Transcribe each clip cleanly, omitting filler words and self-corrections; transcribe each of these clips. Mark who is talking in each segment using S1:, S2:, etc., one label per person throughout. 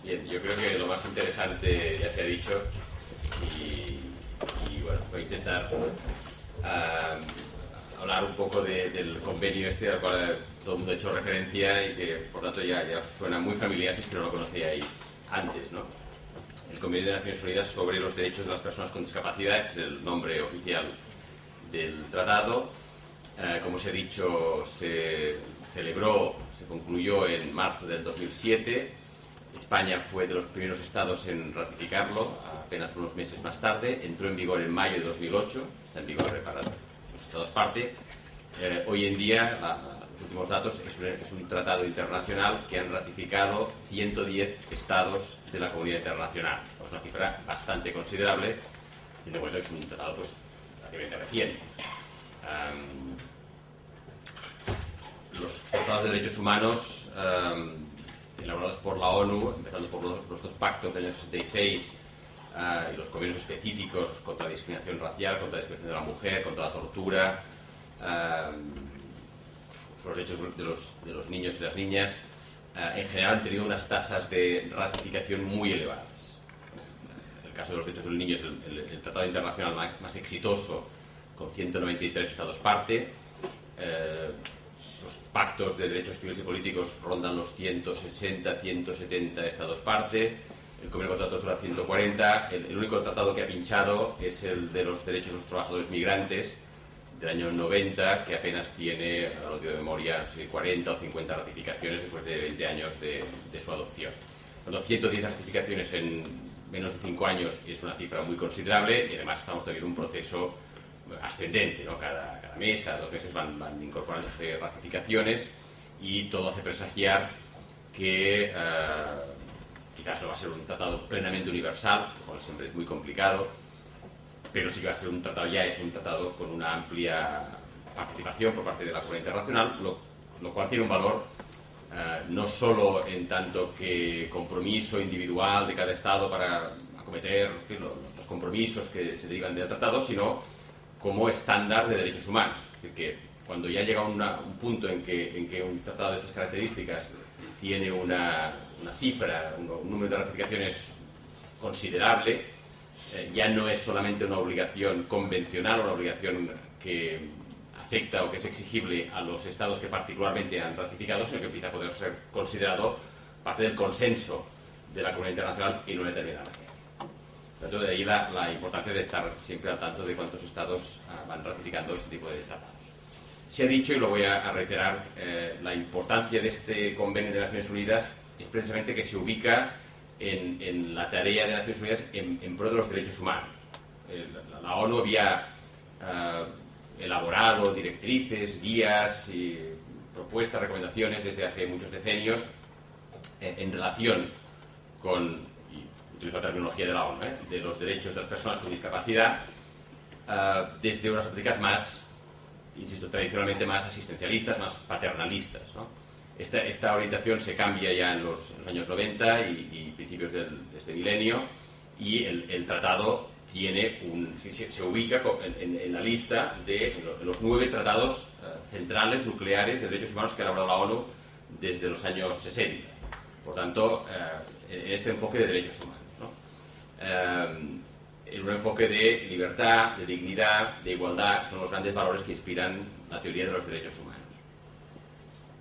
S1: Bien, yo creo que lo más interesante ya se ha dicho y bueno, voy a intentar hablar un poco del convenio este al cual todo el mundo ha hecho referencia y que por tanto ya suena muy familiar si es que no lo conocíais antes, ¿no? El Convenio de Naciones Unidas sobre los Derechos de las Personas con Discapacidad, que es el nombre oficial del tratado. Como os he dicho, se concluyó en marzo del 2007. España fue de los primeros estados en ratificarlo, apenas unos meses más tarde. Entró en vigor en mayo de 2008, está en vigor para los estados parte. Hoy en día, los últimos datos, es un tratado internacional que han ratificado 110 estados de la comunidad internacional. Es una cifra bastante considerable, teniendo en cuenta que es un tratado relativamente reciente. Los tratados de derechos humanos elaborados por la ONU, empezando por los dos pactos del año 66 y los convenios específicos contra la discriminación racial, contra la discriminación de la mujer, contra la tortura, los derechos de los niños y las niñas, en general han tenido unas tasas de ratificación muy elevadas. En el caso de los derechos de los niños, el tratado internacional más exitoso, con 193 estados parte. Los pactos de derechos civiles y políticos rondan los 160, 170 estados parte. El convenio contra la tortura 140. El único tratado que ha pinchado es el de los derechos de los trabajadores migrantes del año 90, que apenas tiene, a lo digo de memoria, no sé, 40 o 50 ratificaciones después de 20 años de su adopción. Cuando 110 ratificaciones en menos de 5 años es una cifra muy considerable y además estamos teniendo un proceso ascendente, ¿no? Cada mes, cada 2 meses van incorporándose ratificaciones y todo hace presagiar que quizás no va a ser un tratado plenamente universal, como siempre es muy complicado, pero sí que va a ser un tratado, ya es un tratado con una amplia participación por parte de la comunidad internacional, lo cual tiene un valor no solo en tanto que compromiso individual de cada Estado para acometer, en fin, los compromisos que se derivan del tratado, sino como estándar de derechos humanos. Es decir, que cuando ya llega un punto en que un tratado de estas características tiene una cifra, un número de ratificaciones considerable, ya no es solamente una obligación convencional, una obligación que afecta o que es exigible a los estados que particularmente han ratificado, sino que empieza a poder ser considerado parte del consenso de la comunidad internacional en una determinada manera. Por tanto, de ahí la importancia de estar siempre al tanto de cuántos estados van ratificando este tipo de tratados. Se ha dicho, y lo voy a reiterar, la importancia de este convenio de Naciones Unidas es precisamente que se ubica en la tarea de Naciones Unidas en pro de los derechos humanos. La ONU había elaborado directrices, guías, y propuestas, recomendaciones desde hace muchos decenios en relación con, utilizo la terminología de la ONU, de los derechos de las personas con discapacidad, desde unas ópticas más, insisto, tradicionalmente más asistencialistas, más paternalistas, ¿no? Esta orientación se cambia ya en los años 90 y principios de este milenio, y el tratado tiene se ubica en la lista de los 9 tratados centrales, nucleares, de derechos humanos que ha elaborado la ONU desde los años 60. Por tanto, en este enfoque de derechos humanos, en un enfoque de libertad, de dignidad, de igualdad, que son los grandes valores que inspiran la teoría de los derechos humanos.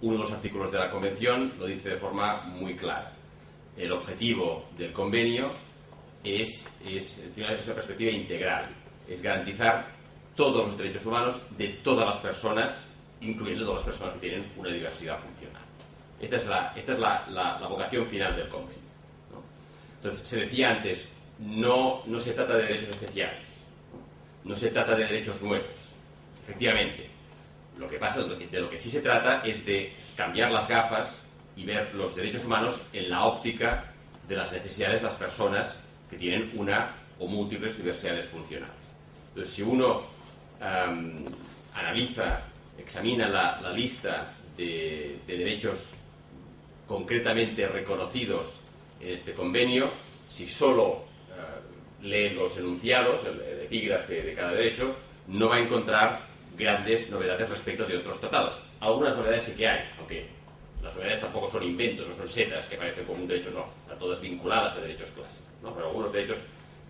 S1: Uno de los artículos de la Convención lo dice de forma muy clara. El objetivo del convenio tiene una perspectiva integral, es garantizar todos los derechos humanos de todas las personas, incluyendo todas las personas que tienen una diversidad funcional. Esta es la vocación final del convenio, ¿no? Entonces, se decía antes, no se trata de derechos especiales, no se trata de derechos nuevos. Efectivamente, lo que pasa, de lo que sí se trata es de cambiar las gafas y ver los derechos humanos en la óptica de las necesidades de las personas que tienen una o múltiples diversidades funcionales. Entonces, si uno examina la lista de derechos concretamente reconocidos en este convenio, si solo lee los enunciados, el epígrafe de cada derecho, no va a encontrar grandes novedades respecto de otros tratados. Algunas novedades sí que hay, aunque las novedades tampoco son inventos, no son setas que parecen como un derecho, no, están todas vinculadas a derechos clásicos, ¿no? Pero algunos derechos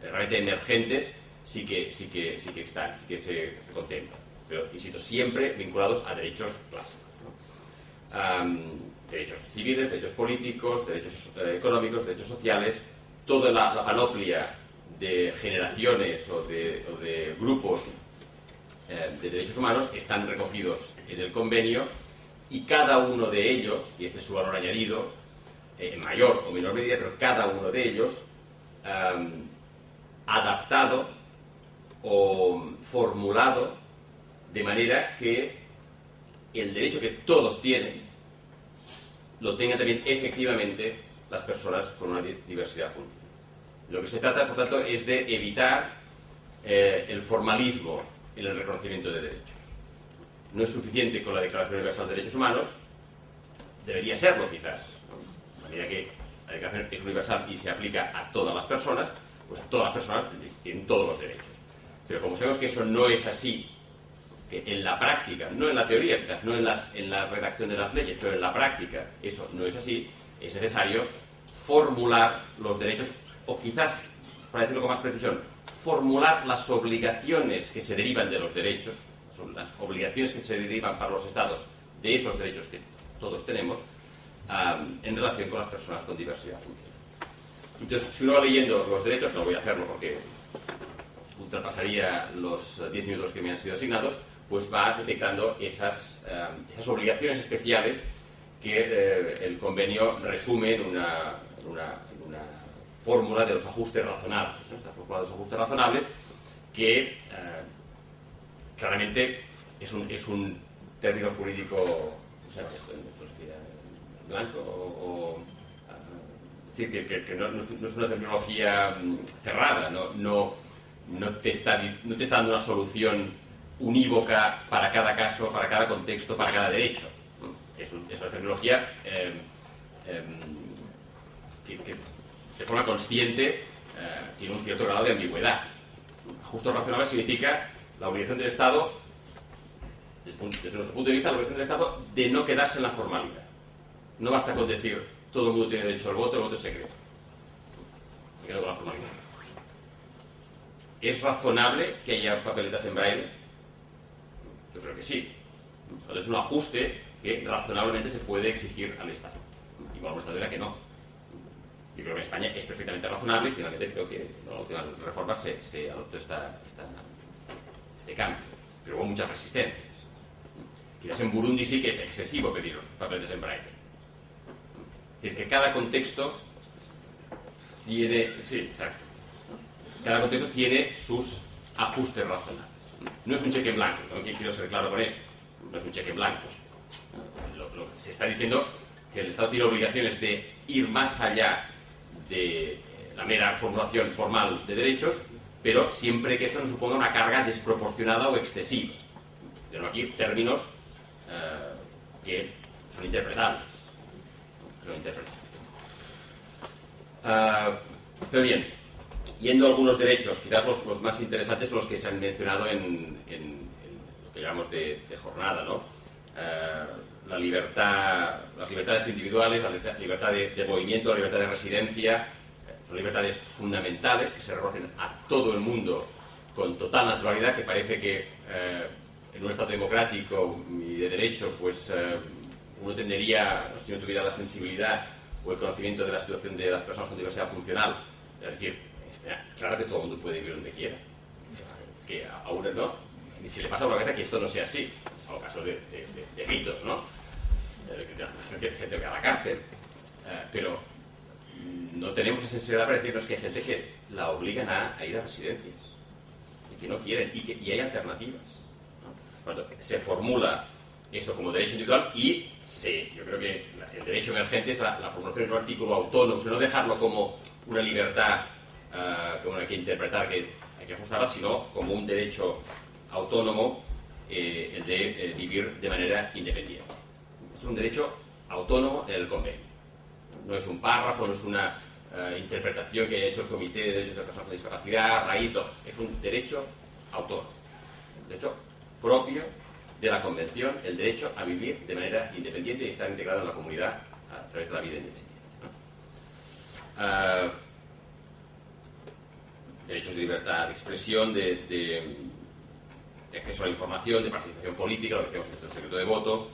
S1: realmente emergentes sí que están, sí que se contemplan, pero insisto, siempre vinculados a derechos clásicos, ¿no? Derechos civiles, derechos políticos, derechos económicos, derechos sociales, toda la panoplia de generaciones o de grupos de derechos humanos están recogidos en el convenio, y cada uno de ellos, y este es su valor añadido, en mayor o menor medida, pero cada uno de ellos adaptado o formulado de manera que el derecho que todos tienen lo tengan también efectivamente las personas con una diversidad funcional. Lo que se trata, por tanto, es de evitar el formalismo en el reconocimiento de derechos. No es suficiente con la Declaración Universal de Derechos Humanos, debería serlo quizás, ¿no? A medida que la Declaración es universal y se aplica a todas las personas, pues todas las personas tienen todos los derechos. Pero como sabemos que eso no es así, que en la práctica, no en la teoría, quizás no en la redacción de las leyes, pero en la práctica eso no es así, es necesario formular los derechos, o quizás, para decirlo con más precisión, formular las obligaciones que se derivan de los derechos, son las obligaciones que se derivan para los Estados de esos derechos que todos tenemos, en relación con las personas con diversidad funcional. Entonces, si uno va leyendo los derechos, no voy a hacerlo porque ultrapasaría los 10 minutos que me han sido asignados, pues va detectando esas obligaciones especiales que el convenio resume en una fórmula de los ajustes razonables, ¿no? Esta fórmula de los ajustes razonables que claramente es un término jurídico, ¿cómo se llama esto en filosofía? Blanco es decir, que no es una terminología cerrada, no te está dando una solución unívoca para cada caso, para cada contexto, para cada derecho, ¿no? Es una terminología que de forma consciente tiene un cierto grado de ambigüedad. Ajuste razonable significa la obligación del Estado, desde nuestro punto de vista, la obligación del Estado de no quedarse en la formalidad. No basta con decir todo el mundo tiene derecho al voto, el voto es secreto. Me quedo con la formalidad. ¿Es razonable que haya papeletas en braille? Yo creo que sí. Es un ajuste que razonablemente se puede exigir al Estado. Igual a un Estado dirá que no. Yo creo que en España es perfectamente razonable y finalmente creo que en las últimas reformas se adoptó este cambio. Pero hubo muchas resistencias. Quizás en Burundi sí que es excesivo pedir papeles en braille. Es decir, que cada contexto tiene... Sí, exacto. Cada contexto tiene sus ajustes razonables. No es un cheque en blanco, ¿no? Quiero ser claro con eso. No es un cheque en blanco. Se está diciendo que el Estado tiene obligaciones de ir más allá de la mera formulación formal de derechos, pero siempre que eso no suponga una carga desproporcionada o excesiva. Tengo aquí términos que son interpretables. Pero bien, yendo a algunos derechos, quizás los más interesantes son los que se han mencionado en lo que llamamos de jornada, ¿no? La libertad, las libertades individuales, la libertad de movimiento, la libertad de residencia, son libertades fundamentales que se reconocen a todo el mundo con total naturalidad, que parece que en un Estado democrático y de derecho, pues uno tendería, si no tuviera la sensibilidad o el conocimiento de la situación de las personas con diversidad funcional, es decir, claro que todo el mundo puede vivir donde quiera. Es que a uno no, ni se le pasa por la cabeza que esto no sea así, salvo casos de delitos, ¿no? Gente que va a la cárcel, pero no tenemos esa sensibilidad para decirnos que hay gente que la obligan a ir a residencias y que no quieren, y hay alternativas, ¿no? Por lo tanto, se formula esto como derecho individual y yo creo que el derecho emergente es la formulación de un artículo autónomo, no dejarlo como una libertad que hay que interpretar, que hay que ajustarla, sino como un derecho autónomo, el de vivir de manera independiente. Esto es un derecho autónomo en el convenio. No es un párrafo, no es una interpretación que haya hecho el Comité de Derechos de Personas con Discapacidad, raíz, no. Es un derecho autónomo, un derecho propio de la Convención el derecho a vivir de manera independiente y estar integrado en la comunidad a través de la vida independiente, ¿no? Derechos de libertad de expresión, de acceso a la información, de participación política, lo que decíamos en el secreto de voto,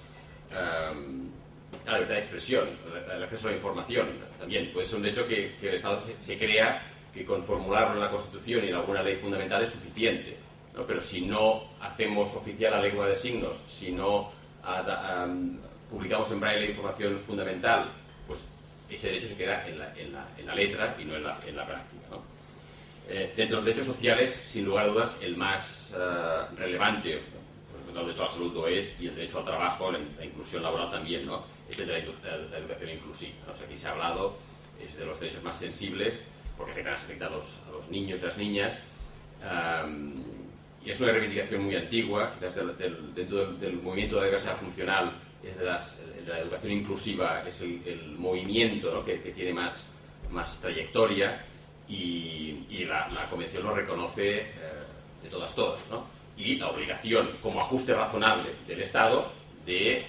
S1: la libertad de expresión, el acceso a la información también puede ser un derecho que el Estado se crea, que con formularlo en la Constitución y en alguna ley fundamental es suficiente, ¿no? Pero si no hacemos oficial la lengua de signos, si no publicamos en braille la información fundamental, pues ese derecho se queda en la letra y no en la práctica, ¿no? De los derechos sociales, sin lugar a dudas, el más relevante, pues, el derecho a la salud lo es, y el derecho al trabajo, la inclusión laboral también, ¿no? Es el de la educación inclusiva, ¿no? O sea, aquí se ha hablado, es de los derechos más sensibles, porque afecta a los niños y las niñas, y es una reivindicación muy antigua, quizás dentro del movimiento de la diversidad funcional, es de la educación inclusiva, es el movimiento, ¿no? que tiene más trayectoria, y la Convención lo reconoce de todas, ¿no? Y la obligación, como ajuste razonable del Estado, de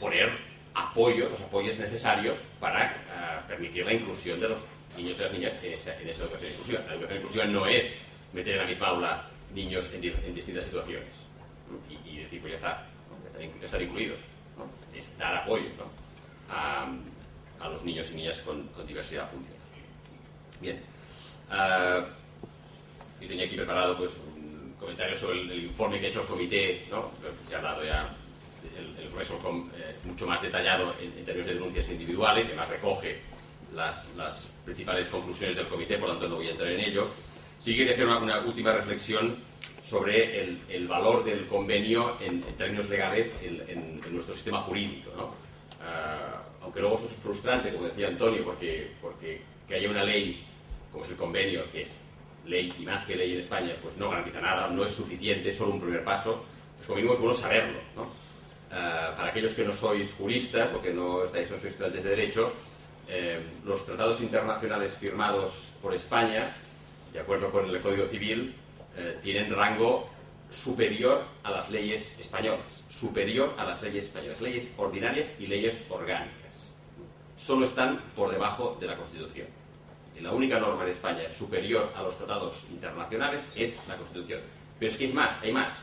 S1: poner los apoyos necesarios para permitir la inclusión de los niños y las niñas en esa educación inclusiva. La educación inclusiva no es meter en la misma aula niños en distintas situaciones, ¿no? Y decir, pues ya está, ¿no? Están incluidos, ¿no? Es dar apoyo, ¿no? a los niños y niñas con diversidad funcional. Bien. Yo tenía aquí preparado pues un comentario sobre el informe que ha hecho el comité, ¿no? Se ha hablado ya el informe es mucho más detallado en términos de denuncias individuales, y además recoge las principales conclusiones del comité, por lo tanto no voy a entrar en ello. Sí quería hacer una última reflexión sobre el valor del convenio en términos legales en nuestro sistema jurídico, ¿no? Aunque luego esto es frustrante, como decía Antonio, porque que haya una ley como es el convenio, que es ley y más que ley en España, pues no garantiza nada, no es suficiente, es solo un primer paso, pues como mínimo es bueno saberlo, ¿no? Para aquellos que no sois juristas o que no sois estudiantes de Derecho, los tratados internacionales firmados por España, de acuerdo con el Código Civil, tienen rango superior a las leyes españolas, leyes ordinarias y leyes orgánicas. Solo están por debajo de la Constitución. Y la única norma en España superior a los tratados internacionales es la Constitución. Pero es que hay más.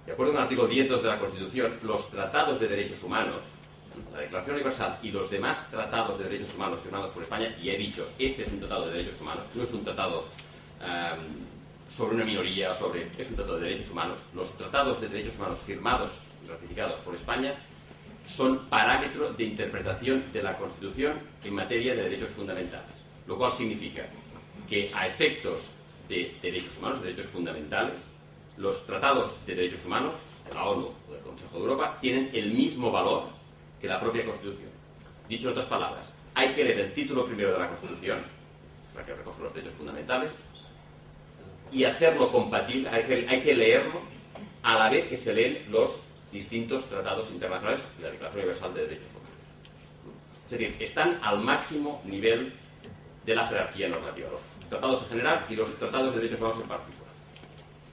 S1: De acuerdo con el artículo 10.2 de la Constitución, los tratados de derechos humanos, la Declaración Universal y los demás tratados de derechos humanos firmados por España, y he dicho, este es un tratado de derechos humanos, no es un tratado sobre una minoría, es un tratado de derechos humanos. Los tratados de derechos humanos firmados y ratificados por España son parámetro de interpretación de la Constitución en materia de derechos fundamentales, lo cual significa que a efectos de derechos humanos, de derechos fundamentales, los tratados de derechos humanos de la ONU o del Consejo de Europa tienen el mismo valor que la propia Constitución. Dicho en otras palabras, hay que leer el título primero de la Constitución, la que recoge los derechos fundamentales, y hacerlo compatible, hay que leerlo a la vez que se leen los distintos tratados internacionales y la Declaración Universal de Derechos Humanos. Es decir, están al máximo nivel de la jerarquía normativa, los tratados en general y los tratados de derechos humanos en particular.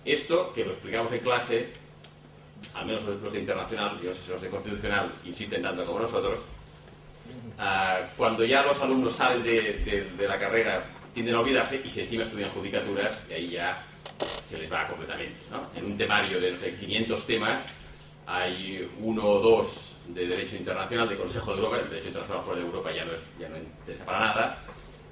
S1: Esto, que lo explicamos en clase, al menos los de internacional, y no sé si los de constitucional insisten tanto como nosotros, cuando ya los alumnos salen de la carrera tienden a olvidarse, y si encima estudian judicaturas, y ahí ya se les va completamente, ¿no? En un temario de, no sé, 500 temas, hay 1 o 2 de Derecho Internacional, de Consejo de Europa. El Derecho Internacional fuera de Europa ya no interesa para nada,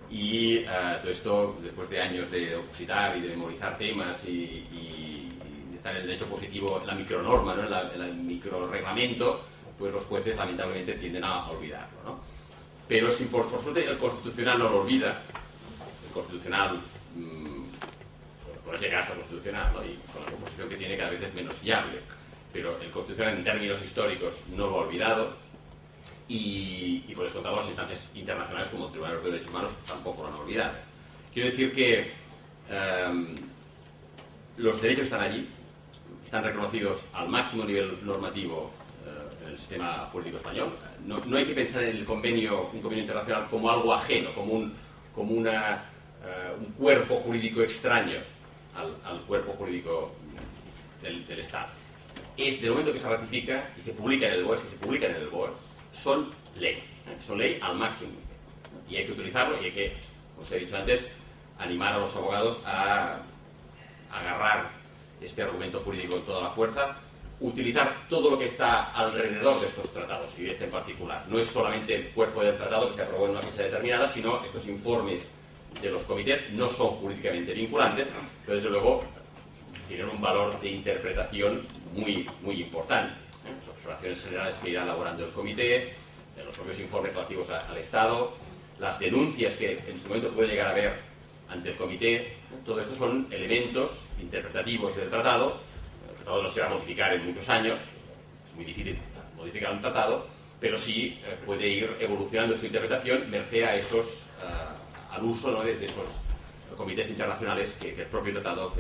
S1: y todo esto, después de años de opositar y de memorizar temas y de estar en el derecho positivo, en la micronorma, ¿no? en el microreglamento, pues los jueces lamentablemente tienden a olvidarlo, ¿no? Pero por suerte el Constitucional no lo olvida. El Constitucional, por llegar hasta el Constitucional, ¿no? Y con la composición que tiene cada vez es menos fiable, pero el Constitucional en términos históricos no lo ha olvidado, y por descontado las instancias internacionales como el Tribunal Europeo de Derechos Humanos tampoco lo han olvidado. Quiero decir que los derechos están allí, están reconocidos al máximo nivel normativo en el sistema jurídico español. No hay que pensar en un convenio internacional como algo ajeno, como un cuerpo jurídico extraño al cuerpo jurídico del Estado. del momento que se ratifica y se publica en el BOE, son ley. Son ley al máximo. Y hay que utilizarlo y hay que, como os he dicho antes, animar a los abogados a agarrar este argumento jurídico con toda la fuerza, utilizar todo lo que está alrededor de estos tratados y de este en particular. No es solamente el cuerpo del tratado que se aprobó en una fecha determinada, sino estos informes de los comités no son jurídicamente vinculantes, pero desde luego tienen un valor de interpretación muy importante. Las observaciones generales que irá elaborando el comité, los propios informes relativos al Estado, las denuncias que en su momento puede llegar a haber ante el comité, todo esto son elementos interpretativos del tratado. El tratado no se va a modificar en muchos años, es muy difícil modificar un tratado, pero sí puede ir evolucionando su interpretación merced a esos, al uso, ¿no?, de esos comités internacionales que el propio tratado